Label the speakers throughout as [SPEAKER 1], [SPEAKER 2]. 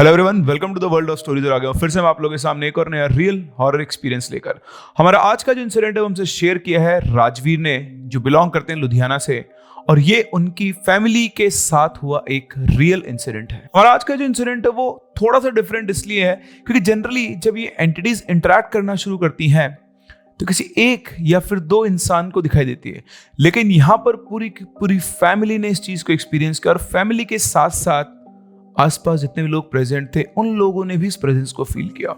[SPEAKER 1] Hello everyone, welcome to the world of stories. और आ गया फिर से मैं आप लोगों के सामने एक और नया रियल हॉरर एक्सपीरियंस लेकर। हमारा आज का जो इंसिडेंट है वो हमसे शेयर किया है राजवीर ने, जो बिलोंग करते हैं लुधियाना से, और ये उनकी फैमिली के साथ हुआ एक रियल इंसिडेंट है। हमारा आज का जो इंसिडेंट है वो थोड़ा सा डिफरेंट इसलिए है क्योंकि जनरली जब ये एंटिटीज इंटरेक्ट करना शुरू करती हैं तो किसी एक या फिर दो इंसान को दिखाई देती है, लेकिन यहाँ पर पूरी फैमिली ने इस चीज को एक्सपीरियंस किया और फैमिली के साथ साथ आसपास जितने भी लोग प्रेजेंट थे उन लोगों ने भी इस प्रेजेंस को फील किया।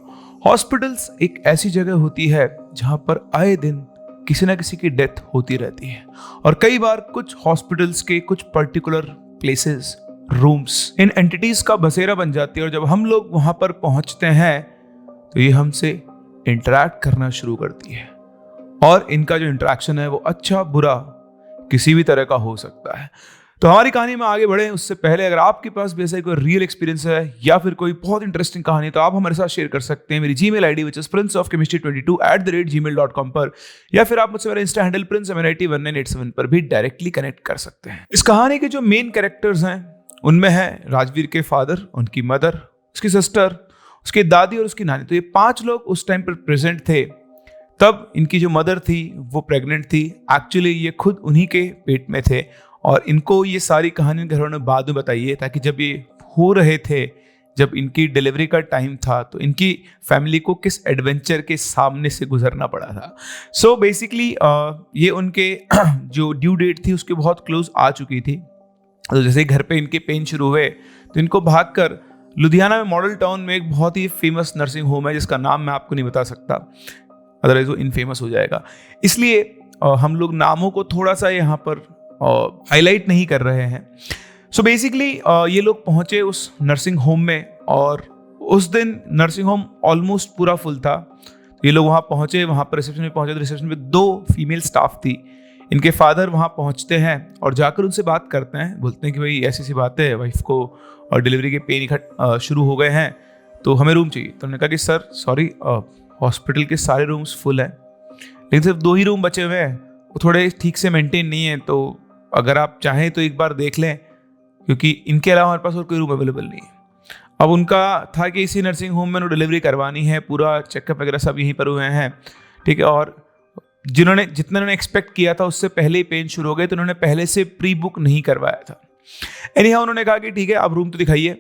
[SPEAKER 1] हॉस्पिटल्स एक ऐसी जगह होती है जहां पर आए दिन किसी ना किसी की डेथ होती रहती है, और कई बार कुछ हॉस्पिटल्स के कुछ पर्टिकुलर प्लेसेस, रूम्स इन एंटिटीज का बसेरा बन जाती है। और जब हम लोग वहां पर पहुंचते हैं तो ये हमसे इंटरैक्ट करना शुरू करती है, और इनका जो इंटरेक्शन है वो अच्छा बुरा किसी भी तरह का हो सकता है। तो हमारी कहानी में आगे बढ़े उससे पहले अगर आपके पास भी ऐसा कोई रियल एक्सपीरियंस है या फिर कोई बहुत इंटरेस्टिंग कहानी तो आप हमारे साथ शेयर कर सकते हैं मेरी Gmail ID which is princeofchemistry22@gmail.com पर, या फिर आप मुझसे मेरा इंस्टा हैंडल princeMNIT1987 पर भी डायरेक्टली कनेक्ट कर सकते हैं। इस कहानी के जो मेन कैरेक्टर्स हैं उनमें है राजवीर के फादर, उनकी मदर, उसकी सिस्टर, उसकी दादी और उसकी नानी। तो ये 5 लोग उस टाइम पर प्रेजेंट थे। तब इनकी जो मदर थी वो प्रेग्नेंट थी। एक्चुअली ये खुद उन्हीं के पेट में थे, और इनको ये सारी कहानी घर ने बाद में बताई है ताकि जब ये हो रहे थे, जब इनकी डिलीवरी का टाइम था, तो इनकी फैमिली को किस एडवेंचर के सामने से गुजरना पड़ा था। सो बेसिकली ये उनके जो ड्यू डेट थी उसके बहुत क्लोज आ चुकी थी। तो जैसे ही घर पे इनके पेन शुरू हुए तो इनको भागकर लुधियाना में मॉडल टाउन में एक बहुत ही फेमस नर्सिंग होम है जिसका नाम मैं आपको नहीं बता सकता, अदरवाइज वो इनफेमस हो जाएगा। इसलिए हम लोग नामों को थोड़ा सा यहाँ पर हाईलाइट नहीं कर रहे हैं। सो बेसिकली ये लोग पहुंचे उस नर्सिंग होम में, और उस दिन नर्सिंग होम ऑलमोस्ट पूरा फुल था। तो ये लोग वहाँ पहुंचे, वहाँ पर रिसेप्शन में पहुंचे तो रिसेप्शन में 2 फीमेल स्टाफ थी। इनके फादर वहाँ पहुँचते हैं और जाकर उनसे बात करते हैं, बोलते हैं कि भाई ऐसी सी बात है, वाइफ को और डिलीवरी के पेन शुरू हो गए हैं तो हमें रूम चाहिए। तो उन्होंने कहा कि सर सॉरी, हॉस्पिटल के सारे रूम्स फुल हैं, लेकिन सिर्फ 2 ही रूम बचे हुए हैं, वो थोड़े ठीक से मेंटेन नहीं है, तो अगर आप चाहें तो एक बार देख लें, क्योंकि इनके अलावा हमारे पास और कोई रूम अवेलेबल नहीं है। अब उनका था कि इसी नर्सिंग होम में उन्होंने डिलीवरी करवानी है, पूरा चेकअप वगैरह सब यहीं पर हुए हैं, ठीक है। और जितना उन्होंने एक्सपेक्ट किया था उससे पहले ही पेन शुरू हो गए, तो उन्होंने पहले से प्री बुक नहीं करवाया था। एनीहाउ उन्होंने कहा कि ठीक है आप रूम तो दिखाइए,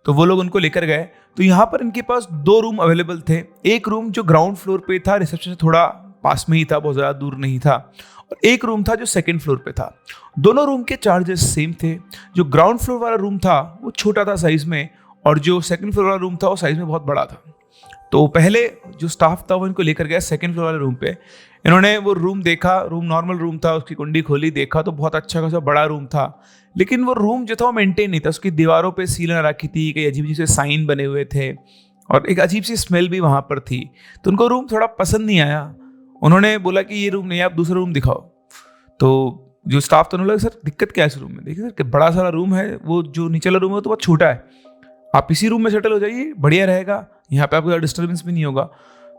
[SPEAKER 1] तो वो लोग उनको लेकर गए। तो यहाँ पर इनके पास 2 रूम अवेलेबल थे। एक रूम जो ग्राउंड फ्लोर पे था, रिसेप्शन से थोड़ा पास में ही था, बहुत ज़्यादा दूर नहीं था, और एक रूम था जो सेकंड फ्लोर पे था। दोनों रूम के चार्जेस सेम थे। जो ग्राउंड फ्लोर वाला रूम था वो छोटा था साइज में, और जो सेकंड फ्लोर वाला रूम था वो साइज में बहुत बड़ा था। तो पहले जो स्टाफ था वो इनको लेकर गया सेकंड फ्लोर वाले रूम पे। इन्होंने वो रूम देखा, रूम नॉर्मल रूम था, उसकी कुंडी खोली, देखा तो बहुत अच्छा खासा बड़ा रूम था, लेकिन वो रूम जो था वो मेंटेन नहीं था। उसकी दीवारों पे सीलन रखी थी, कई अजीब अजीब से साइन बने हुए थे, और एक अजीब सी स्मेल भी वहाँ पर थी। तो उनको रूम थोड़ा पसंद नहीं आया। उन्होंने बोला कि ये रूम नहीं, आप दूसरा रूम दिखाओ। तो जो स्टाफ तो उन्होंने लगा सर दिक्कत क्या है इस रूम में, देखिए सर कि बड़ा सारा रूम है, वो जो नीचे वाला रूम है वो तो बहुत छोटा है, आप इसी रूम में सेटल हो जाइए, बढ़िया रहेगा, यहाँ पे आपको डिस्टर्बेंस भी नहीं होगा।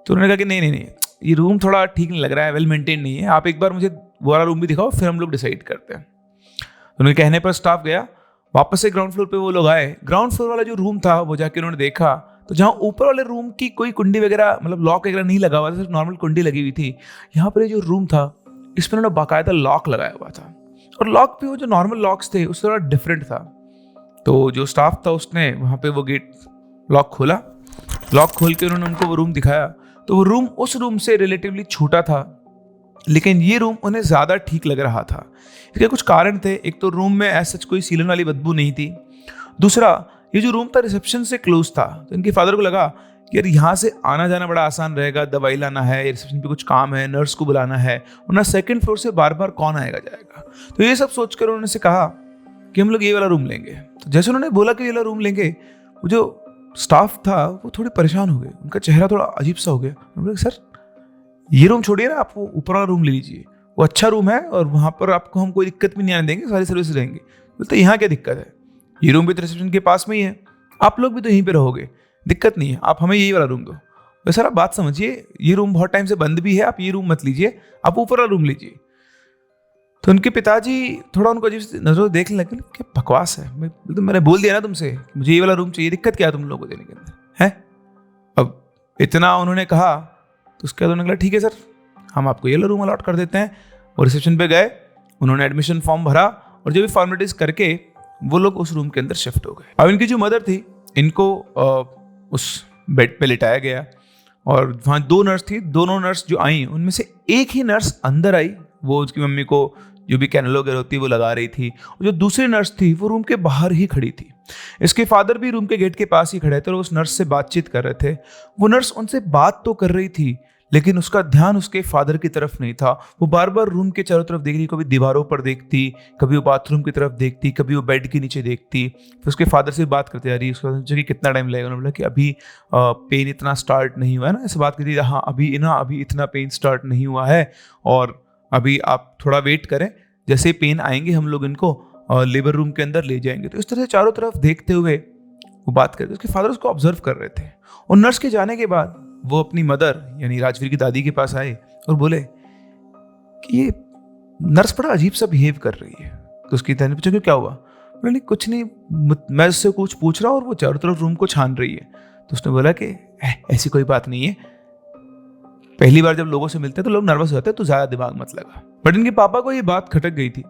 [SPEAKER 1] तो उन्होंने कहा कि नहीं, ये रूम थोड़ा ठीक नहीं लग रहा है, वेल मेंटेन नहीं है, आप एक बार मुझे वो वाला रूम भी दिखाओ, फिर हम लोग डिसाइड करते हैं। तो उनके कहने पर स्टाफ गया, वापस से ग्राउंड फ्लोर पे वो लोग आए। ग्राउंड फ्लोर वाला जो रूम था वो जाके उन्होंने देखा, तो जहाँ ऊपर वाले रूम की कोई कुंडी वगैरह मतलब लॉक वगैरह नहीं लगा हुआ था, सिर्फ नॉर्मल कुंडी लगी हुई थी। यहाँ पर जो रूम था इसमें उन्होंने बाकायदा लॉक लगाया हुआ था, और लॉक भी वो जो नॉर्मल लॉक्स थे उससे थोड़ा डिफरेंट था। तो जो स्टाफ था उसने वहाँ पे वो गेट लॉक खोला, लॉक खोल के उन्होंने उनको वो रूम दिखाया। तो वो रूम उस रूम से रिलेटिवली छोटा था, लेकिन ये रूम उन्हें ज़्यादा ठीक लग रहा था। इसके कुछ कारण थे। एक तो रूम में ऐसा कोई सीलन वाली बदबू नहीं थी। दूसरा, ये जो रूम था रिसेप्शन से क्लोज था, तो इनके फादर को लगा कि यार यहाँ से आना जाना बड़ा आसान रहेगा, दवाई लाना है, रिसेप्शन पे कुछ काम है, नर्स को बुलाना है, वरना सेकंड फ्लोर से बार बार कौन आएगा जाएगा। तो ये सब सोचकर उन्होंने से कहा कि हम लोग ये वाला रूम लेंगे। तो जैसे उन्होंने बोला कि ये वाला रूम लेंगे, वो जो स्टाफ था वो थोड़े परेशान हो गए, उनका चेहरा थोड़ा अजीब सा हो गया। उन्होंने कहा सर ये रूम छोड़िए ना, आप वो ऊपर वाला रूम ले लीजिए, वो अच्छा रूम है और वहाँ पर आपको हम कोई दिक्कत भी नहीं आने देंगे, सारी सर्विस रहेंगे। बोलते यहाँ क्या दिक्कत है, ये रूम भी तो रिसेप्शन के पास में ही है, आप लोग भी तो यहीं पे रहोगे, दिक्कत नहीं है, आप हमें यही वाला रूम दो। तो सर आप बात समझिए, ये रूम बहुत टाइम से बंद भी है, आप ये रूम मत लीजिए, आप ऊपर वाला रूम लीजिए। तो उनके पिताजी थोड़ा उनको अजीब सी नजरों से देखने लगे, क्या बकवास है, मैंने बोल दिया ना तुमसे मुझे ये वाला रूम चाहिए, दिक्कत क्या है तुम लोगों को देने के अंदर है। अब इतना उन्होंने कहा तो उसके बाद उन्होंने कहा ठीक है सर, हम आपको ये वाला रूम अलॉट कर देते हैं। वो रिसेप्शन पे गए, उन्होंने एडमिशन फॉर्म भरा और जो भी फॉर्मेलिटीज करके वो लोग उस रूम के अंदर शिफ्ट हो गए। अब इनकी जो मदर थी, इनको उस बेड पे लिटाया गया और वहाँ 2 नर्स थी। दोनों नर्स जो आई उनमें से एक ही नर्स अंदर आई, वो उसकी मम्मी को जो भी कैनल वगैरह होती है वो लगा रही थी, और जो दूसरी नर्स थी वो रूम के बाहर ही खड़ी थी। इसके फादर भी रूम के गेट के पास ही खड़े थे और उस नर्स से बातचीत कर रहे थे। वो नर्स उनसे बात तो कर रही थी लेकिन उसका ध्यान उसके फादर की तरफ नहीं था। वो बार बार रूम के चारों तरफ देख रही, कभी दीवारों पर देखती, कभी वो बाथरूम की तरफ देखती, कभी वो बेड के नीचे देखती। फिर उसके फादर से बात करते जा रही, उसके बाद कि कितना टाइम लगेगा। उन्होंने बोला कि अभी पेन इतना स्टार्ट नहीं हुआ है ना, ऐसे बात करती, हाँ अभी इतना पेन स्टार्ट नहीं हुआ है और अभी आप थोड़ा वेट करें, जैसे पेन आएंगे हम लोग इनको लेबर रूम के अंदर ले जाएंगे। तो इस तरह से चारों तरफ देखते हुए वो बात करते, उसके फादर उसको ऑब्जर्व कर रहे थे। और नर्स के जाने के बाद वो अपनी मदर यानी राजवीर की दादी के पास आए और बोले कि ये नर्स बड़ा अजीब सा बिहेव कर रही है। तो उसकी दादी ने पूछा कि क्या हुआ? बोले नहीं कुछ नहीं, मैं उससे कुछ पूछ रहा हूँ और वो चारों तरफ रूम को छान रही है। तो उसने बोला कि ऐसी कोई बात नहीं है, पहली बार जब लोगों से मिलते हैं तो लोग नर्वस हो जाते हैं, तो ज्यादा दिमाग मत लगा। बट इनके पापा को ये बात खटक गई थी।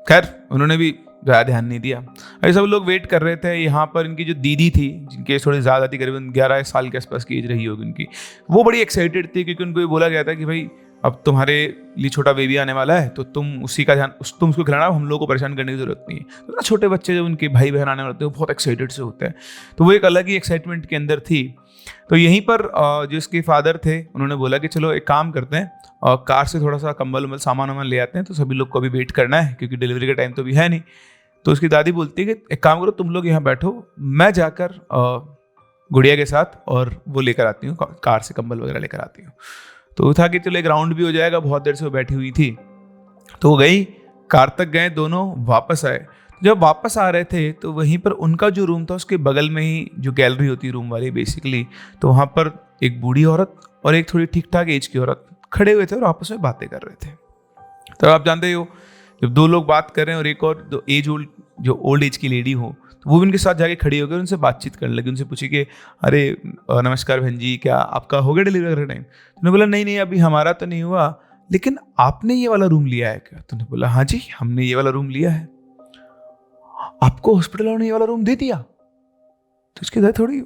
[SPEAKER 1] खैर उन्होंने भी ज़्यादा ध्यान नहीं दिया। अभी सब लोग वेट कर रहे थे। यहाँ पर इनकी जो दीदी थी, जिनकी एज थोड़ी ज़्यादा थी, करीबन 11 साल के आसपास की एज रही होगी उनकी, वो बड़ी एक्साइटेड थी क्योंकि उनको ये बोला गया था कि भाई अब तुम्हारे लिए छोटा बेबी आने वाला है तो तुम उसी का ध्यान, तुम उसको खिलाना, हम लोगों को परेशान करने की जरूरत नहीं है। तो ना छोटे बच्चे जब उनके भाई बहन आने वाले होते हैं वो बहुत एक्साइटेड से होते हैं, तो वो एक अलग ही एक्साइटमेंट के अंदर थी। तो यहीं पर जो इसके फादर थे उन्होंने बोला कि चलो एक काम करते हैं, कार से थोड़ा सा कंबल उम्बल सामान वामान ले आते हैं, तो सभी लोग को अभी वेट करना है क्योंकि डिलीवरी का टाइम तो अभी है नहीं। तो उसकी दादी बोलती है कि एक काम करो, तुम लोग यहाँ बैठो, मैं जाकर गुड़िया के साथ और वो लेकर आती हूँ, कार से कंबल वगैरह लेकर आती हूँ। तो वो था कि चलो एक राउंड भी हो जाएगा, बहुत देर से वो बैठी हुई थी। तो वो गई, कार तक गए, दोनों वापस आए। जब वापस आ रहे थे तो वहीं पर उनका जो रूम था उसके बगल में ही जो गैलरी होती है रूम वाली बेसिकली, तो वहाँ पर एक बूढ़ी औरत और एक थोड़ी ठीक ठाक एज की औरत खड़े हुए थे और आपस में बातें कर रहे थे। तो आप जानते हो जब 2 लोग बात कर रहे हैं और एक और जो ओल्ड एज की लेडी हो, तो वो भी उनके साथ जाके खड़ी होकर उनसे बातचीत करने लगी। उनसे पूछी कि अरे नमस्कार बहन जी, क्या आपका हो गया डिलीवरी का टाइम? तो उन्होंने बोला नहीं अभी हमारा तो नहीं हुआ, लेकिन आपने ये वाला रूम लिया है क्या? तो उन्होंने बोला हाँ जी हमने ये वाला रूम लिया है। आपको हॉस्पिटल वालों ने ये वाला रूम दे दिया? तो उसकी दादी थोड़ी,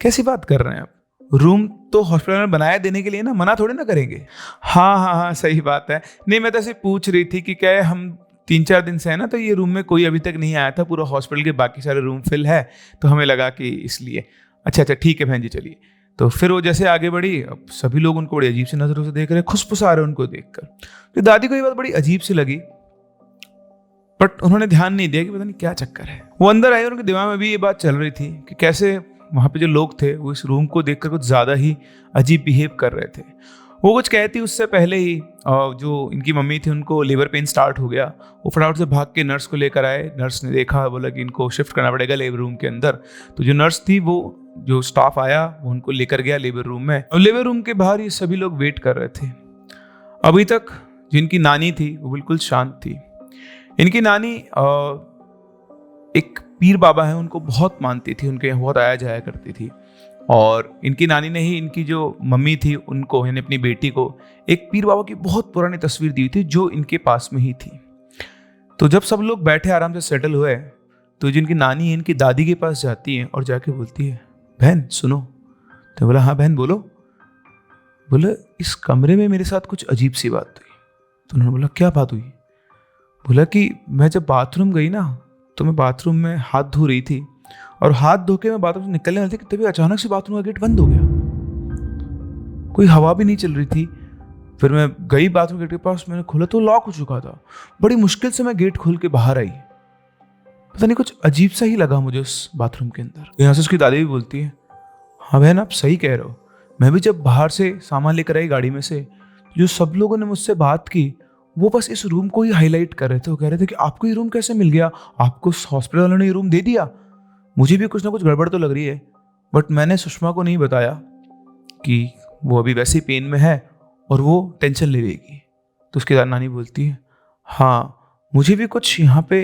[SPEAKER 1] कैसी बात कर रहे हैं आप, रूम तो हॉस्पिटल में बनाया देने के लिए ना, मना थोड़ी ना करेंगे। हाँ सही बात है। नहीं मैं तो ऐसे पूछ रही थी कि क्या है, हम 3-4 दिन से है ना, तो ये रूम में कोई अभी तक नहीं आया था, पूरा हॉस्पिटल के बाकी सारे रूम फिल है, तो हमें लगा कि इसलिए। अच्छा ठीक है बहन जी चलिए। तो फिर वो जैसे आगे बढ़ी, अब सभी लोग उनको बड़ी अजीब सी नजरों से देख रहे, खुशफुसा रहे उनको देखकर। तो दादी को ये बात बड़ी अजीब सी लगी, बट उन्होंने ध्यान नहीं दिया कि पता नहीं क्या चक्कर है। वो अंदर आए और उनके दिमाग में भी ये बात चल रही थी कि कैसे वहाँ पे जो लोग थे वो इस रूम को देखकर कुछ ज़्यादा ही अजीब बिहेव कर रहे थे। वो कुछ कहती उससे पहले ही जो इनकी मम्मी थी उनको लेबर पेन स्टार्ट हो गया। वो फटाफट से भाग के नर्स को लेकर आए। नर्स ने देखा, बोला कि इनको शिफ्ट करना पड़ेगा लेबर रूम के अंदर। तो जो नर्स थी, वो जो स्टाफ आया वो उनको लेकर गया लेबर रूम में। और लेबर रूम के बाहर ये सभी लोग वेट कर रहे थे। अभी तक जिनकी नानी थी वो बिल्कुल शांत थी। इनकी नानी एक पीर बाबा है, उनको बहुत मानती थी, उनके यहाँ बहुत आया जाया करती थी। और इनकी नानी ने ही इनकी जो मम्मी थी उनको, यानी अपनी बेटी को, एक पीर बाबा की बहुत पुरानी तस्वीर दी थी जो इनके पास में ही थी। तो जब सब लोग बैठे आराम से सेटल हुए, तो जिनकी नानी है इनकी दादी के पास जाती है और जाके बोलती है, बहन सुनो। तो बोला हाँ बहन बोलो। बोला इस कमरे में मेरे साथ कुछ अजीब सी बात हुई। तो उन्होंने बोला क्या बात हुई? बोला कि मैं जब बाथरूम गई ना, तो मैं बाथरूम में हाथ धो रही थी और हाथ धो के मैं बाथरूम से निकलने वाली थी कि तभी अचानक से बाथरूम का गेट बंद हो गया। कोई हवा भी नहीं चल रही थी। फिर मैं गई बाथरूम गेट के पास, मैंने खोला तो लॉक हो चुका था। बड़ी मुश्किल से मैं गेट खोल के बाहर आई। पता नहीं कुछ अजीब सा ही लगा मुझे उस बाथरूम के अंदर। यहाँ से उसकी दादी भी बोलती है, हाँ बहन आप सही कह रहे हो। मैं भी जब बाहर से सामान लेकर आई गाड़ी में से, जो सब लोगों ने मुझसे बात की वो बस इस रूम को ही हाईलाइट कर रहे थे। वो कह रहे थे कि आपको ये रूम कैसे मिल गया, आपको हॉस्पिटल वालों ने ये रूम दे दिया। मुझे भी कुछ ना कुछ गड़बड़ तो लग रही है, बट मैंने सुषमा को नहीं बताया कि वो अभी वैसे ही पेन में है और वो टेंशन ले लेगी। तो उसके बाद नानी बोलती है, हाँ, मुझे भी कुछ यहाँ पे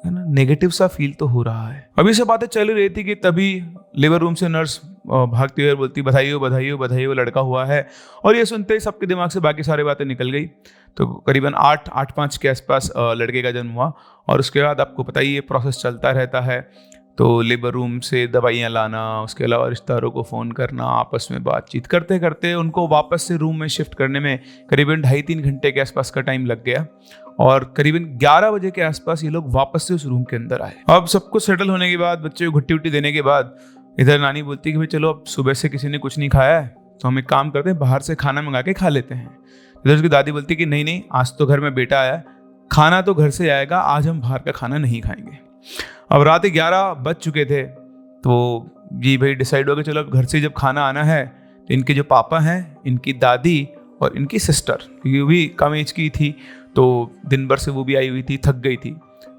[SPEAKER 1] है ना नेगेटिव सा फील तो हो रहा है। अभी से बातें चल रही थी कि तभी लेबर रूम से नर्स भागती हुई बोलती बधाई हो बधाई हो बधाई हो, लड़का हुआ है। और ये सुनते ही सबके दिमाग से बाकी सारी बातें निकल गई। तो करीबन 8-5 के आसपास लड़के का जन्म हुआ। और उसके बाद आपको पता ही ये प्रोसेस चलता रहता है। तो लेबर रूम से दवाइयाँ लाना, उसके अलावा रिश्तेदारों को फ़ोन करना, आपस में बातचीत करते करते उनको वापस से रूम में शिफ्ट करने में करीबन 2.5-3 घंटे के आसपास का टाइम लग गया। और करीबन 11 बजे के आसपास ये लोग वापस से उस रूम के अंदर आए। अब सब कुछ सेटल होने के बाद, बच्चे को घुट्टी उट्टी देने के बाद, इधर नानी बोलती कि भाई चलो अब सुबह से किसी ने कुछ नहीं खाया है तो हम एक काम करते हैं, बाहर से खाना मंगा के खा लेते हैं। इधर उसकी दादी बोलती कि नहीं नहीं, आज तो घर में बेटा आया, खाना तो घर से आएगा, आज हम बाहर का खाना नहीं खाएंगे। अब रात 11 बज चुके थे। तो ये भाई डिसाइड हो गया चलो अब घर से जब खाना आना है तो इनके जो पापा हैं, इनकी दादी और इनकी सिस्टर, क्योंकि वो भी कम एज की थी तो दिन भर से वो भी आई हुई थी, थक गई थी,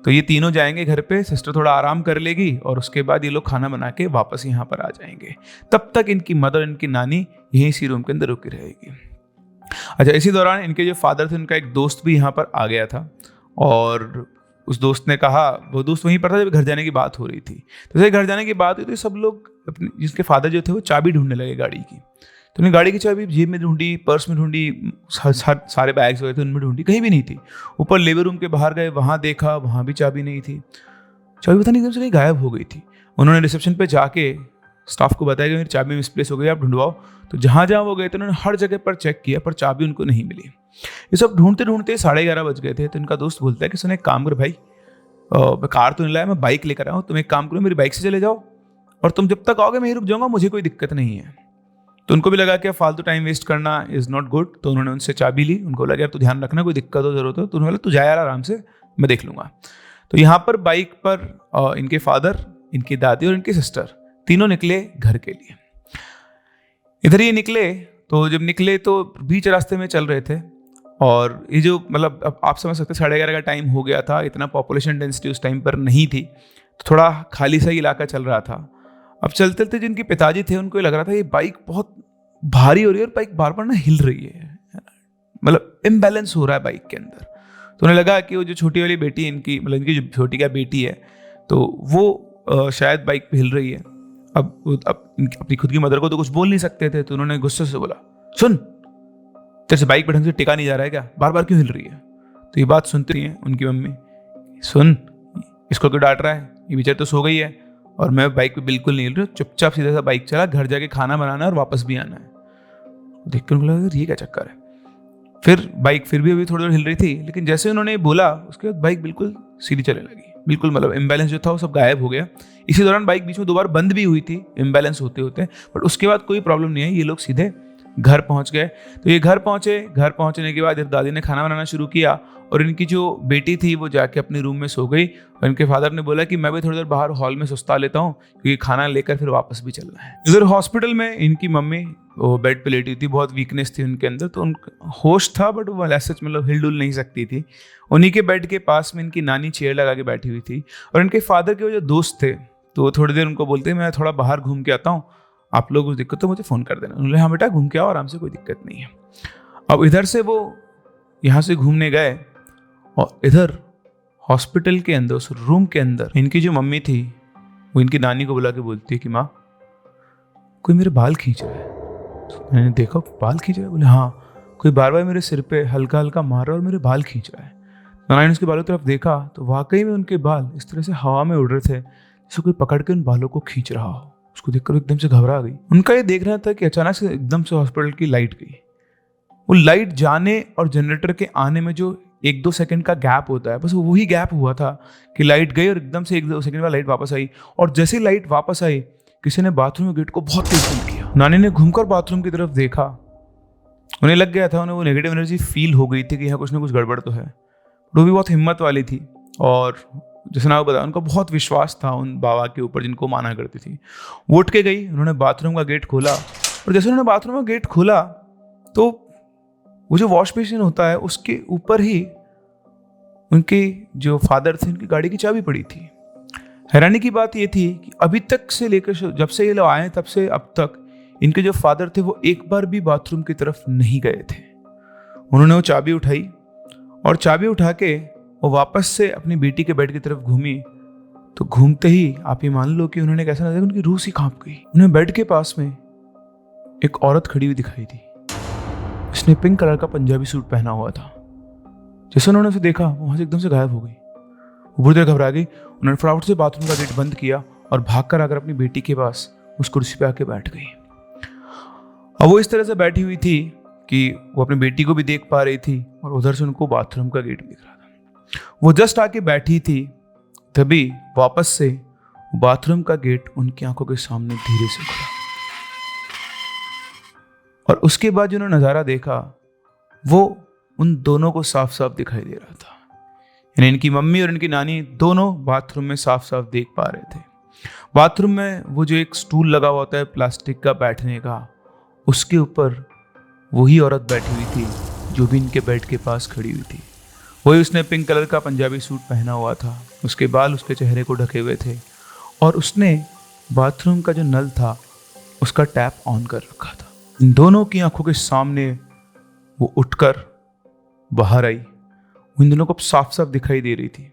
[SPEAKER 1] तो ये तीनों जाएंगे घर पे। सिस्टर थोड़ा आराम कर लेगी और उसके बाद ये लोग खाना बना के वापस यहाँ पर आ जाएंगे। तब तक इनकी मदर, इनकी नानी यहीं इसी रूम के अंदर रुकी रहेगी। अच्छा, इसी दौरान इनके जो फादर थे उनका एक दोस्त भी यहाँ पर आ गया था। और उस दोस्त ने कहा, वो दोस्त वहीं पर था जब घर जाने की बात हो रही थी। तो जब घर जाने की बात हुई तो सब लोग अपने, जिसके फादर जो थे वो चाबी ढूंढने लगे गाड़ी की। तो उन्हें गाड़ी की चाबी जेब में ढूंढी, पर्स में ढूंढी, सारे बैग्स वगैरह थे उनमें ढूंढी, कहीं भी नहीं थी। ऊपर लेबर रूम के बाहर गए, वहाँ देखा, वहाँ भी चाबी नहीं थी। चाबी पता नहीं एकदम से कहीं गायब हो गई थी। उन्होंने रिसेप्शन पे जाके स्टाफ को बताया कि मेरी चाबी मिसप्लेस हो गई, आप ढूंढवाओ। तो जहाँ जहाँ वो गए थे उन्होंने हर जगह पर चेक किया, पर चाबी उनको नहीं मिली। ये सब ढूंढते ढूंढते 11:30 बज गए थे। तो इनका दोस्त बोलता है कि सुन एक काम कर भाई, मैं कार तो नहीं लाया, मैं बाइक लेकर आया हूँ, तुम एक काम करो मेरी बाइक से चले जाओ और तुम जब तक आओगे मैं ही रुक जाऊँगा, मुझे कोई दिक्कत नहीं है। तो उनको भी लगा कि फालतू टाइम वेस्ट करना इज़ नॉट गुड। तो उन्होंने उनसे चाबी ली। उनको लगा यार तू ध्यान रखना, कोई दिक्कत हो जरूरत हो। तो उन्होंने बोला तू जा यार आराम से, मैं देख लूँगा। तो यहाँ पर बाइक पर इनके फादर, इनकी दादी और इनकी सिस्टर तीनों निकले घर के लिए। इधर ये निकले। तो जब निकले तो बीच रास्ते में चल रहे थे। और ये जो मतलब अब आप समझ सकते 11:30 का टाइम हो गया था, इतना पॉपुलेशन डेंसिटी उस टाइम पर नहीं थी, तो थोड़ा खाली सा इलाका चल रहा था। अब चलते चलते जिनके पिताजी थे उनको लग रहा था ये बाइक बहुत भारी हो रही है और बाइक बार बार ना हिल रही है, मतलब इम्बैलेंस हो रहा है बाइक के अंदर। तो उन्हें लगा कि वो जो छोटी वाली बेटी है इनकी, मतलब इनकी जो छोटी क्या बेटी है, तो वो शायद बाइक पे हिल रही है। अब अपनी खुद की मदर को तो कुछ बोल नहीं सकते थे। तो उन्होंने गुस्से से बोला, सुन तेरे से बाइक पे ढंग से टिका नहीं जा रहा है क्या, बार बार क्यों हिल रही है। तो ये बात सुनती है उनकी मम्मी, सुन इसको क्यों डांट रहा है, ये बेचारी तो सो गई है और मैं बाइक पे बिल्कुल नहीं हिल रही, चुपचाप सीधा सा बाइक चला, घर जाके खाना बनाना है और वापस भी आना है। देख कर उनको लगा ये क्या चक्कर है। फिर बाइक फिर भी अभी थोड़ी देर हिल रही थी, लेकिन जैसे उन्होंने बोला उसके बाद बाइक बिल्कुल सीधी चलने लगी, बिल्कुल मतलब इम्बैलेंस जो था वो सब गायब हो गया। इसी दौरान बाइक बीच में 2 बार बंद भी हुई थी इम्बैलेंस होते होते, बट उसके बाद कोई प्रॉब्लम नहीं है, ये लोग सीधे घर पहुंच गए। तो ये घर पहुंचे, घर पहुंचने के बाद दादी ने खाना बनाना शुरू किया और इनकी जो बेटी थी वो जाके अपने रूम में सो गई। और इनके फादर ने बोला कि मैं भी थोड़ी देर बाहर हॉल में सुस्ता लेता हूँ क्योंकि खाना लेकर फिर वापस भी चलना है। इधर हॉस्पिटल में इनकी मम्मी वो बेड पे लेटी थी, बहुत वीकनेस थी उनके अंदर, तो उनका होश था बट वो ऐसा मतलब हिल डुल नहीं सकती थी। उन्हीं के बेड के पास में इनकी नानी चेयर लगा के बैठी हुई थी। और इनके फादर के वो जो दोस्त थे तो वो थोड़ी देर उनको बोलते मैं थोड़ा बाहर घूम के आता हूँ, आप लोग कुछ दिक्कत तो मुझे फ़ोन कर देना। उन्होंने हाँ बेटा घूम के आओ आराम से, कोई दिक्कत नहीं है। अब इधर से वो यहाँ से घूमने गए और इधर हॉस्पिटल के अंदर उस रूम के अंदर इनकी जो मम्मी थी वो इनकी नानी को बुला के बोलती है कि माँ कोई मेरे बाल खींच रहा है। तो मैंने देखा बाल खींच रहा है, बोले हाँ कोई बार बार मेरे सिर पे हल्का हल्का मार रहा है और मेरे बाल खींच रहा है। तो नानी ने उसके बालों की तरफ देखा तो वाकई में उनके बाल इस तरह से हवा में उड़ रहे थे जैसे कोई पकड़ के उन बालों को खींच रहा हो। उसको देखकर एकदम से घबरा गई। उनका ये देख रहा था कि अचानक से एकदम से हॉस्पिटल की लाइट गई। वो लाइट जाने और जनरेटर के आने में जो 1-2 सेकंड का गैप होता है, बस वही गैप हुआ था कि लाइट गई और एकदम से 1-2 सेकंड बाद लाइट वापस आई। और जैसे ही लाइट वापस आई किसी ने बाथरूम के गेट को बहुत तेज बंद किया। नानी ने घूमकर बाथरूम की तरफ देखा, उन्हें लग गया था, उन्हें वो नेगेटिव एनर्जी फील हो गई थी कि यहाँ कुछ ना कुछ गड़बड़ तो है। वो भी बहुत हिम्मत वाली थी और जैसे ना बताया उनका बहुत विश्वास था उन बाबा के ऊपर जिनको माना करती थी। वो उठ के गई, उन्होंने बाथरूम का गेट खोला और जैसे उन्होंने बाथरूम का गेट खोला तो वो जो वॉश बेसिन होता है उसके ऊपर ही उनके जो फादर थे उनकी गाड़ी की चाबी पड़ी थी। हैरानी की बात ये थी कि अभी तक से लेकर जब से ये लोग आए तब से अब तक इनके जो फादर थे वो एक बार भी बाथरूम की तरफ नहीं गए थे। उन्होंने वो चाबी उठाई और चाबी उठा के वो वापस से अपनी बेटी के बेड की तरफ घूमी, तो घूमते ही आप ये मान लो कि उन्होंने कैसा नजर, उनकी रूह सी कांप गई। उन्हें बेड के पास में एक औरत खड़ी हुई दिखाई दी। उसने पिंक कलर का पंजाबी सूट पहना हुआ था। जैसे उन्होंने उसे देखा, वो वहां से एकदम से गायब हो गई। वो बुरी तरह घबरा गई। उन्होंने फटाफट से बाथरूम का गेट बंद किया और भागकर आकर अपनी बेटी के पास उस कुर्सी पे आके बैठ गई। अब वो इस तरह से बैठी हुई थी कि वो अपनी बेटी को भी देख पा रही थी और उधर से उनको बाथरूम का गेट दिख रहा था। वो जस्ट आके बैठी थी, तभी वापस से बाथरूम का गेट उनकी आंखों के सामने धीरे से खुला। और उसके बाद जो उन्होंने नजारा देखा, वो उन दोनों को साफ साफ दिखाई दे रहा था। यानी इनकी मम्मी और इनकी नानी दोनों बाथरूम में साफ साफ देख पा रहे थे। बाथरूम में वो जो एक स्टूल लगा हुआ होता है प्लास्टिक का बैठने का, उसके ऊपर वही औरत बैठी हुई थी जो भी इनके बेड के पास खड़ी हुई थी। वही उसने पिंक कलर का पंजाबी सूट पहना हुआ था, उसके बाल उसके चेहरे को ढके हुए थे और उसने बाथरूम का जो नल था उसका टैप ऑन कर रखा था। इन दोनों की आंखों के सामने वो उठकर बाहर आई। इन दोनों को साफ साफ दिखाई दे रही थी।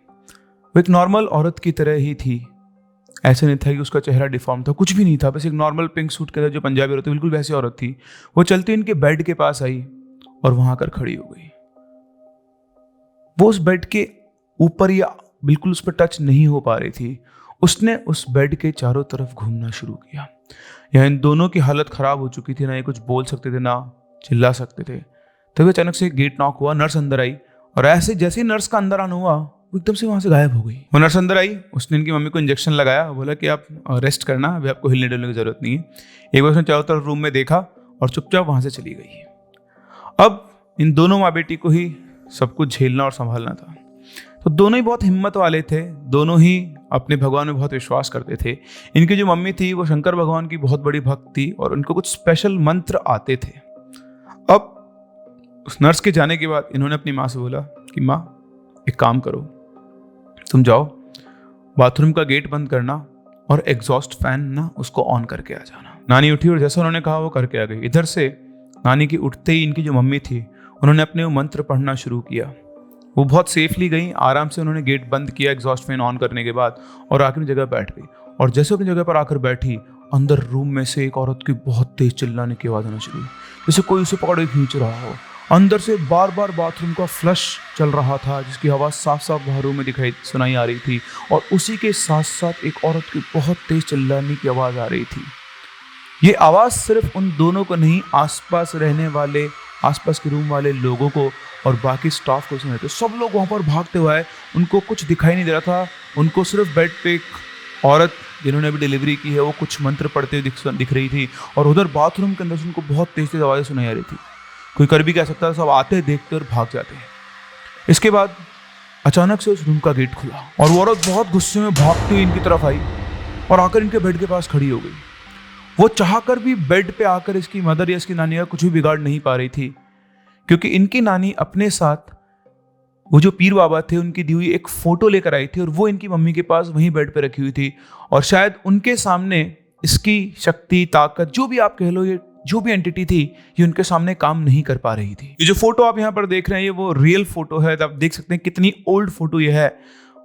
[SPEAKER 1] वो एक नॉर्मल औरत की तरह ही थी। ऐसे नहीं था कि उसका चेहरा डिफॉर्म था, कुछ भी नहीं था। बस एक नॉर्मल पिंक सूट के अंदर जो पंजाबी औरत थी, बिल्कुल वैसी औरत थी। वो चलती इनके बेड के पास आई और वहां आकर खड़ी हो गई। वो उस बेड के ऊपर या बिल्कुल उस पर टच नहीं हो पा रही थी। उसने उस बेड के चारों तरफ घूमना शुरू किया। यहाँ इन दोनों की हालत खराब हो चुकी थी, ना ये कुछ बोल सकते थे ना चिल्ला सकते थे। तभी अचानक से गेट नॉक हुआ, नर्स अंदर आई और ऐसे जैसे ही नर्स का अंदर आना हुआ, वो एकदम से वहां से गायब हो गई। वो नर्स अंदर आई, उसने इनकी मम्मी को इंजेक्शन लगाया, बोला कि आप रेस्ट करना, अभी आपको हिलने डुलने की जरूरत नहीं है। एक बार उसने चारों तरफ रूम में देखा और चुपचाप वहां से चली गई। अब इन दोनों माँ बेटी को ही सब कुछ झेलना और संभालना था। तो दोनों ही बहुत हिम्मत वाले थे, दोनों ही अपने भगवान में बहुत विश्वास करते थे। इनकी जो मम्मी थी वो शंकर भगवान की बहुत बड़ी भक्त थी और उनको कुछ स्पेशल मंत्र आते थे। अब उस नर्स के जाने के बाद इन्होंने अपनी माँ से बोला कि माँ एक काम करो, तुम जाओ बाथरूम का गेट बंद करना और एग्जॉस्ट फैन ना उसको ऑन करके आ जाना। नानी उठी और जैसा उन्होंने कहा वो करके आ गई। इधर से नानी की उठते ही इनकी जो मम्मी थी उन्होंने अपने वो मंत्र पढ़ना शुरू किया। वो बहुत सेफली गई, आराम से उन्होंने गेट बंद किया एग्जॉस्ट फैन ऑन करने के बाद और आखिरी जगह बैठ गई। और जैसे अपनी जगह पर आकर बैठी, अंदर रूम में से एक औरत की बहुत तेज चिल्लाने की आवाज आना शुरू हुई, जैसे कोई उसे पकड़े खींच रहा हो। अंदर से बार बार बाथरूम का फ्लश चल रहा था, जिसकी आवाज़ साफ साफ बाहर रूम में सुनाई आ रही थी। और उसी के साथ साथ एक औरत की बहुत तेज चिल्लाने की आवाज़ आ रही थी। ये आवाज़ सिर्फ उन दोनों को नहीं, आसपास रहने वाले, आसपास के रूम वाले लोगों को और बाकी स्टाफ को सुन थे। सब लोग वहाँ पर भागते हुए आए। उनको कुछ दिखाई नहीं दे रहा था। उनको सिर्फ बेड पे एक औरत जिन्होंने अभी डिलीवरी की है वो कुछ मंत्र पढ़ते हुए दिख रही थी। और उधर बाथरूम के अंदर से उनको बहुत तेज तेज आवाज़ें सुनाई आ रही थी। कोई कर भी कह सकता था, सब आते देखते और भाग जाते हैं। इसके बाद अचानक से उस रूम का गेट खुला और वो औरत बहुत गुस्से में भागती हुई इनकी तरफ आई और आकर इनके बेड के पास खड़ी हो गई। वो चाहकर भी बेड पे आकर इसकी मदर या इसकी नानी का कुछ भी बिगाड़ नहीं पा रही थी, क्योंकि इनकी नानी अपने साथ वो जो पीर बाबा थे उनकी दी हुई एक फोटो लेकर आई थी और वो इनकी मम्मी के पास वहीं बेड पे रखी हुई थी। और शायद उनके सामने इसकी शक्ति, ताकत, जो भी आप कह लो, ये जो भी एंटिटी थी, ये उनके सामने काम नहीं कर पा रही थी। ये जो फोटो आप यहाँ पर देख रहे हैं, ये वो रियल फोटो है। आप देख सकते हैं कितनी ओल्ड फोटो ये है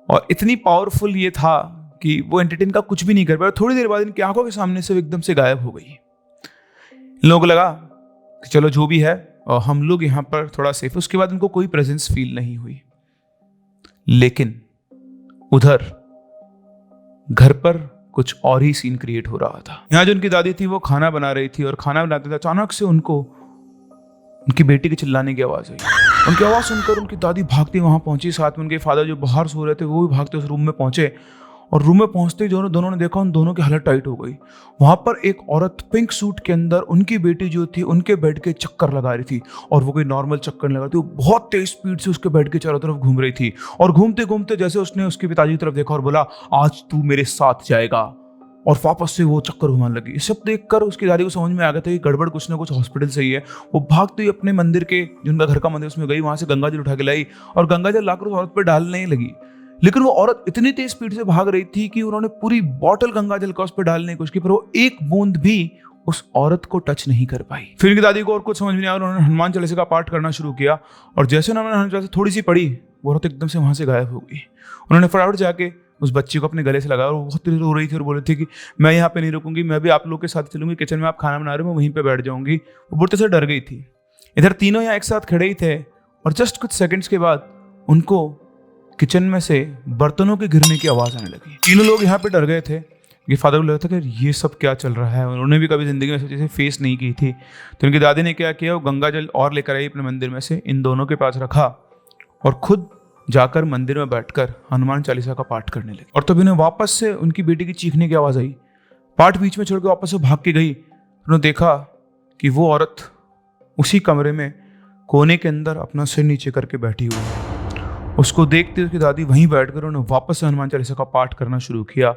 [SPEAKER 1] और इतनी पावरफुल ये था कि वो एंटिटी इनका कुछ भी नहीं कर पाया। थोड़ी देर बाद इनकी आंखों के सामने से एकदम से गायब हो गई। इन लोगों को लगा कि चलो जो भी है और हम लोग यहाँ पर थोड़ा सेफ है। उसके बाद उनको कोई प्रेजेंस फील नहीं हुई। लेकिन उधर घर पर कुछ और ही सीन क्रिएट हो रहा था। यहाँ जो उनकी दादी थी वो खाना बना रही थी और खाना बनाते थे, अचानक से उनको उनकी बेटी के चिल्लाने की आवाज आई। उनकी आवाज सुनकर उनकी दादी भागती वहां पहुंची। साथ में उनके फादर जो बाहर सो रहे थे वो भी भागते उस रूम में पहुंचे। और रूम में पहुंचते ही दोनों ने देखा, उन दोनों की हालत टाइट हो गई। वहां पर एक औरत पिंक सूट के अंदर उनकी बेटी जो थी उनके बेड के चक्कर लगा रही थी। और वो कोई नॉर्मल चक्कर नहीं लगा रही थी, वो बहुत तेज स्पीड से उसके बेड के चारों तरफ घूम रही थी। और घूमते घूमते जैसे उसने उसके पिताजी की तरफ देखा और बोला, आज तू मेरे साथ जाएगा, और वापस से वो चक्कर घुमाने लगी। ये सब देखकर उसकी दादी को समझ में आ गया था कि गड़बड़ कुछ ना कुछ हॉस्पिटल से ही है। वो भागते हुए अपने मंदिर के, जिनका घर का मंदिर, उसमें गई। वहां से गंगा जल उठा के लाई और गंगा जल लाकर उस औरत पर डालने लगी। लेकिन वो औरत इतनी तेज स्पीड से भाग रही थी कि उन्होंने पूरी बॉटल गंगा जल का उस पर डालने की कोशिश की, पर वो एक बूंद भी उस औरत को टच नहीं कर पाई। फिर इनकी दादी को और कुछ समझ में नहीं आया, उन्होंने हनुमान चालीसा का पाठ करना शुरू किया और जैसे उन्होंने हनुमान चालीसा थोड़ी सी पढ़ी, वो औरत एकदम से वहां से गायब हो गई। उन्होंने फटाफट जाके उस बच्ची को अपने गले से लगाया और वो बहुत तेज रो रही थी और बोल रही थी कि मैं यहाँ पे नहीं रुकूंगी, मैं भी आप लोग के साथ चलूंगी, किचन में आप खाना बना रहे हो मैं वहीं पे बैठ जाऊंगी। वो बुढ़ते से डर गई थी। इधर तीनों यहाँ एक साथ खड़े ही थे और जस्ट कुछ सेकंड्स के बाद उनको किचन में से बर्तनों के गिरने की आवाज़ आने लगी। तीनों लोग यहाँ पे डर गए थे। ये फादर को लगा था कि ये सब क्या चल रहा है, उन्होंने भी कभी ज़िंदगी में ऐसी चीज़ें फेस नहीं की थी। तो इनकी दादी ने क्या किया, वो गंगा जल और लेकर आई अपने मंदिर में से, इन दोनों के पास रखा और खुद जाकर मंदिर में बैठकर हनुमान चालीसा का पाठ करने लगे। और तब इन्हें वापस से उनकी बेटी की चीखने की आवाज़ आई। पाठ बीच में छोड़ के वापस से भाग के गई। उन्होंने देखा कि वो औरत उसी कमरे में कोने के अंदर अपना सिर नीचे करके बैठी हुई है। उसको देखते उसकी दादी वहीं बैठकर उन्होंने वापस से हनुमान चालीसा का पाठ करना शुरू किया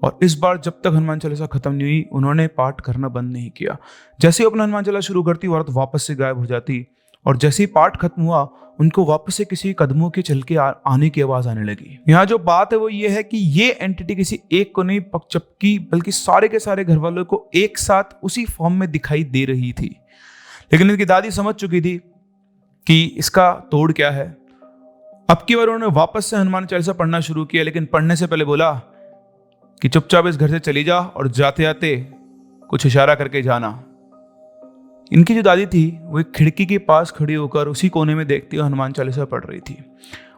[SPEAKER 1] और इस बार जब तक हनुमान चालीसा खत्म नहीं हुई उन्होंने पाठ करना बंद नहीं किया। जैसे ही अपना हनुमान चालीसा शुरू करती औरत वापस से गायब हो जाती और जैसे ही पाठ खत्म हुआ उनको वापस से किसी कदमों के चल के आने की आवाज आने लगी। यहाँ जो बात है वो ये है कि ये एंटिटी किसी एक को नहीं चपकी बल्कि सारे के सारे घर वालों को एक साथ उसी फॉर्म में दिखाई दे रही थी। लेकिन इनकी दादी समझ चुकी थी कि इसका तोड़ क्या है। अब की बार उन्होंने वापस से हनुमान चालीसा पढ़ना शुरू किया, लेकिन पढ़ने से पहले बोला कि चुपचाप इस घर से चली जा और जाते जाते कुछ इशारा करके जाना। इनकी जो दादी थी वो एक खिड़की के पास खड़ी होकर उसी कोने में देखती हुए हनुमान चालीसा पढ़ रही थी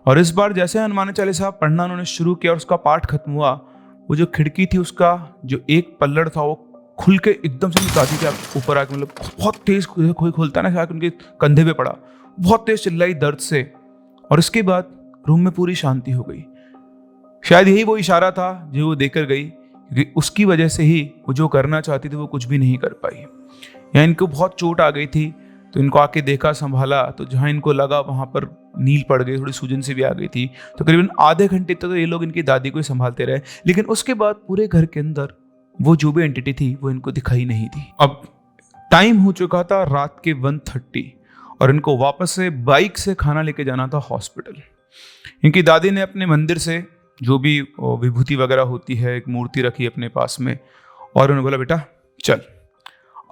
[SPEAKER 1] और इस बार जैसे हनुमान चालीसा पढ़ना उन्होंने शुरू किया और उसका पाठ खत्म हुआ, वो जो खिड़की थी उसका जो एक पल्लड़ था वो खुल के एकदम से दादी के ऊपर आके, मतलब बहुत तेज कोई खोलता ना, शायद उनके कंधे पे पड़ा, बहुत तेज चिल्लाई दर्द से और इसके बाद रूम में पूरी शांति हो गई। शायद यही वो इशारा था जो वो देकर गई, क्योंकि उसकी वजह से ही वो जो करना चाहती थी वो कुछ भी नहीं कर पाई। या इनको बहुत चोट आ गई थी तो इनको आके देखा, संभाला, तो जहाँ इनको लगा वहाँ पर नील पड़ गई, थोड़ी सूजन से भी आ गई थी। तो करीबन आधे घंटे तक तो ये लोग इनकी दादी को ही संभालते रहे, लेकिन उसके बाद पूरे घर के अंदर वो जो भी एंटिटी थी वो इनको दिखाई नहीं थी। अब टाइम हो चुका था रात के 1:30 और इनको वापस से बाइक से खाना लेके जाना था हॉस्पिटल। इनकी दादी ने अपने मंदिर से जो भी विभूति वगैरह होती है एक मूर्ति रखी अपने पास में और उन्होंने बोला बेटा चल।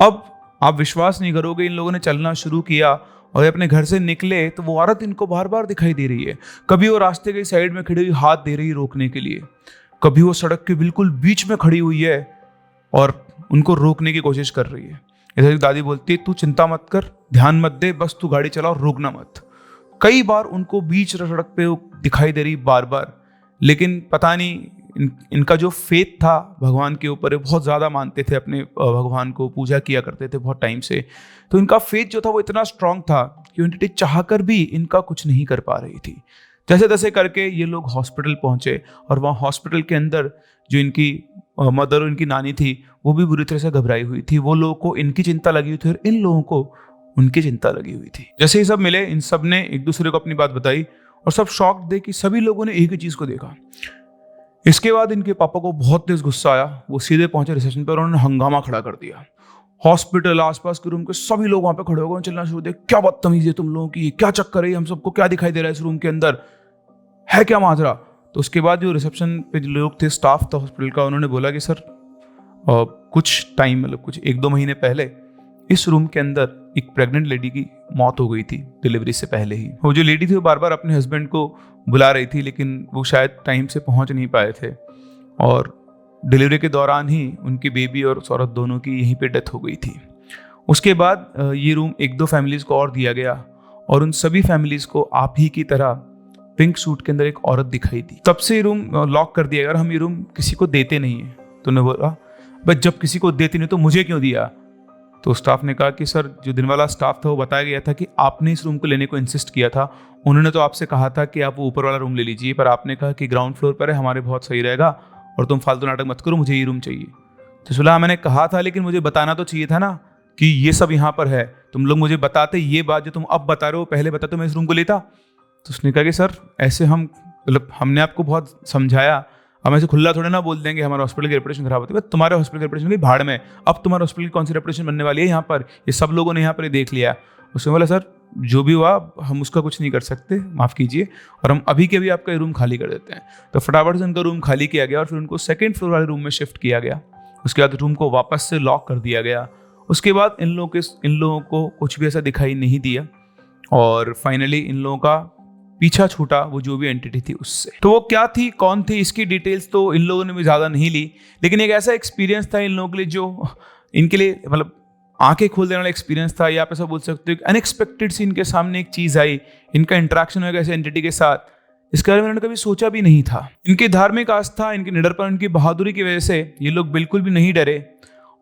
[SPEAKER 1] अब आप विश्वास नहीं करोगे, इन लोगों ने चलना शुरू किया और अपने घर से निकले तो वो औरत इनको बार बार दिखाई दे रही है। कभी वो रास्ते के साइड में खड़ी हुई हाथ दे रही रोकने के लिए, कभी वो सड़क के बिल्कुल बीच में खड़ी हुई है और उनको रोकने की कोशिश कर रही है। इधर दादी बोलती है तू चिंता मत कर, ध्यान मत दे, बस तू गाड़ी चला और रोकना मत। कई बार उनको बीच सड़क पे दिखाई दे रही बार बार, लेकिन पता नहीं इनका जो फेथ था भगवान के ऊपर, बहुत ज़्यादा मानते थे अपने भगवान को, पूजा किया करते थे बहुत टाइम से, तो इनका फेथ जो था वो इतना स्ट्रांग था कि एंटिटी चाहकर भी इनका कुछ नहीं कर पा रही थी। जैसे तैसे करके ये लोग हॉस्पिटल पहुंचे और वहाँ हॉस्पिटल के अंदर जो इनकी मदर और इनकी नानी थी वो भी बुरी तरह से घबराई हुई थी। वो लोगों को इनकी चिंता लगी हुई थी और इन लोगों को उनकी चिंता लगी हुई थी। जैसे ही सब मिले इन सब ने एक दूसरे को अपनी बात बताई और सब शॉक्ड थे कि सभी लोगों ने एक ही चीज़ को देखा। इसके बाद इनके पापा को बहुत तेज गुस्सा आया, वो सीधे पहुंचे रिसेप्शन पर और उन्होंने हंगामा खड़ा कर दिया। हॉस्पिटल आसपास के रूम के सभी लोग वहां पे खड़े हो गए, चलना शुरू किया, क्या बदतमीजी है तुम लोगों की, क्या चक्कर है, हम सबको क्या दिखाई दे रहा है इस रूम के अंदर, है क्या माजरा। तो उसके बाद जो रिसेप्शन पे जो लोग थे, स्टाफ था हॉस्पिटल का, उन्होंने बोला कि सर कुछ टाइम मतलब कुछ 1-2 महीने पहले इस रूम के अंदर एक प्रेग्नेंट लेडी की मौत हो गई थी डिलीवरी से पहले ही। वो जो लेडी थी वो बार बार अपने हस्बैंड को बुला रही थी, लेकिन वो शायद टाइम से पहुंच नहीं पाए थे और डिलीवरी के दौरान ही उनकी बेबी और औरत दोनों की यहीं पे डेथ हो गई थी। उसके बाद ये रूम 1-2 फैमिलीज़ को और दिया गया और उन सभी फैमिलीज़ को आप ही की तरह पिंक सूट के अंदर एक औरत दिखाई दी। तब से रूम लॉक कर दिया गया, हम ये रूम किसी को देते नहीं है। तो उन्होंने बोला बस जब किसी को देती नहीं तो मुझे क्यों दिया। तो स्टाफ ने कहा कि सर जो दिन वाला स्टाफ था वो बताया गया था कि आपने इस रूम को लेने को इंसिस्ट किया था, उन्होंने तो आपसे कहा था कि आप वो ऊपर वाला रूम ले लीजिए, पर आपने कहा कि ग्राउंड फ्लोर पर है, हमारे बहुत सही रहेगा और तुम फालतू नाटक मत करो, मुझे ये रूम चाहिए। तो बोला मैंने कहा था लेकिन मुझे बताना तो चाहिए था ना कि ये सब यहाँ पर है, तुम लोग मुझे बताते, ये बात जो तुम अब बता रहे हो पहले बताते मैं इस रूम को लेता। तो उसने कहा कि सर ऐसे हम मतलब हमने आपको बहुत समझाया, हम ऐसे खुला थोड़े ना बोल देंगे हमारे हॉस्पिटल की रेपुटेशन खराब होती है। तुम्हारे हॉस्पिटल की रेपुटेशन की भाड़ में, अब तुम्हारे हॉस्पिटल की कौन सी रेपुटेशन बनने वाली है यहाँ पर, ये सब लोगों ने यहाँ पर देख लिया। उसने बोला सर जो भी हुआ हम उसका कुछ नहीं कर सकते, माफ़ कीजिए, और हम अभी के अभी आपका रूम खाली कर देते हैं। तो फटाफट से उनका रूम खाली किया गया और फिर उनको 2nd फ्लोर वाले रूम में शिफ्ट किया गया। उसके बाद रूम को वापस से लॉक कर दिया गया उसके बाद इन लोगों को कुछ भी ऐसा दिखाई नहीं दिया और फाइनली इन लोगों का पीछा छूटा वो जो भी एंटिटी थी उससे। तो वो क्या थी, कौन थी, इसकी डिटेल्स तो इन लोगों ने भी ज़्यादा नहीं ली, लेकिन एक ऐसा एक्सपीरियंस था इन लोगों के लिए जो इनके लिए मतलब आंखें खोल देने वाला एक्सपीरियंस था, या आप ऐसा बोल सकते हो अनएक्सपेक्टेड सी इनके सामने एक चीज़ आई, इनका इंटरेक्शन होगा ऐसे एंटिटी के साथ, इसके बारे में उन्होंने कभी सोचा भी नहीं था। इनकी धार्मिक आस्था, इनकी निडरपन, इनकी बहादुरी की वजह से ये लोग बिल्कुल भी नहीं डरे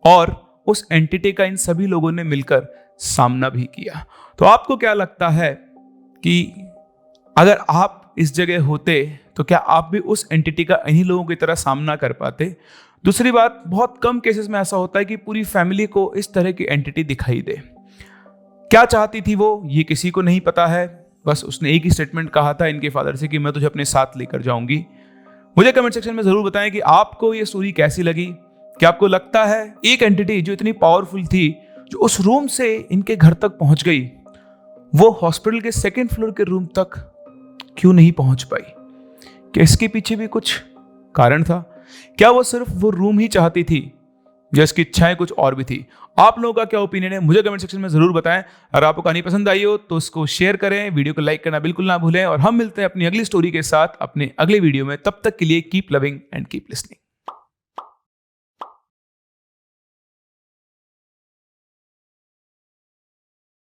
[SPEAKER 1] और उस एंटिटी का इन सभी लोगों ने मिलकर सामना भी किया। तो आपको क्या लगता है कि अगर आप इस जगह होते तो क्या आप भी उस एंटिटी का इन्हीं लोगों की तरह सामना कर पाते? दूसरी बात, बहुत कम केसेस में ऐसा होता है कि पूरी फैमिली को इस तरह की एंटिटी दिखाई दे। क्या चाहती थी वो, ये किसी को नहीं पता है। बस उसने एक ही स्टेटमेंट कहा था इनके फादर से कि मैं तुझे अपने साथ लेकर जाऊंगी। मुझे कमेंट सेक्शन में जरूर बताएं कि आपको ये स्टोरी कैसी लगी। क्या आपको लगता है एक एंटिटी जो इतनी पावरफुल थी, जो उस रूम से इनके घर तक पहुंच गई, वो हॉस्पिटल के 2nd फ्लोर के रूम तक क्यों नहीं पहुंच पाई? क्या इसके पीछे भी कुछ कारण था? क्या वो सिर्फ वो रूम ही चाहती थी या इसकी इच्छाएं कुछ और भी थी? आप लोगों का क्या ओपिनियन है मुझे कमेंट सेक्शन में जरूर बताएं। अगर आपको कहानी पसंद आई हो तो उसको शेयर करें, वीडियो को लाइक करना बिल्कुल ना भूलें और हम मिलते हैं अपनी अगली स्टोरी के साथ अपने अगले वीडियो में। तब तक के लिए keep loving and keep listening.